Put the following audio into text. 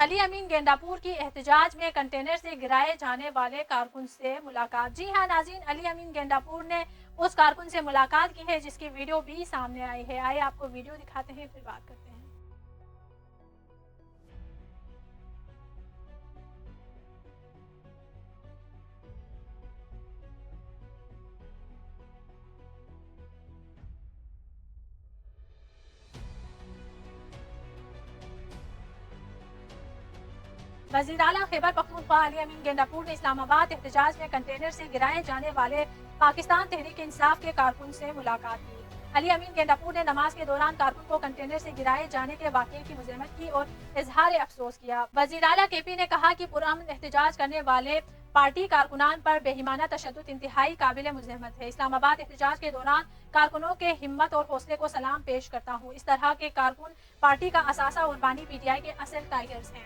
अली अमीन गेंडापुर की एहतजाज में कंटेनर से गिराए जाने वाले कारकुन से मुलाकात। जी हाँ नाज़रीन, अली अमीन गेंडापुर ने उस कारकुन से मुलाकात की है जिसकी वीडियो भी सामने आई है। आइए आपको वीडियो दिखाते हैं, फिर बात करते हैं। वज़ीर आला खैबर पख्तूनख्वा अली अमीन गेंडापुर ने इस्लामाबाद एहतजाज में कंटेनर से गिराए जाने वाले पाकिस्तान तहरीक इंसाफ के कारकुन से मुलाकात की। अली अमीन गेंडापुर ने नमाज के दौरान कारकुन को कंटेनर से गिराए जाने के वाक़ये की मज़म्मत की और इजहार अफसोस किया। वज़ीर आला केपी ने कहा कि पुरअमन एहतजाज करने वाले पार्टी कारकुनान पर बेईमाना तशद्दुद इंतहाई काबिल मुज़म्मत है। इस्लामाबाद एहतजाज के दौरान कारकुनों के हिम्मत और हौसले को सलाम पेश करता हूँ। इस तरह के कारकुन पार्टी का असासा और बानी PTI के असल टाइगर्स हैं।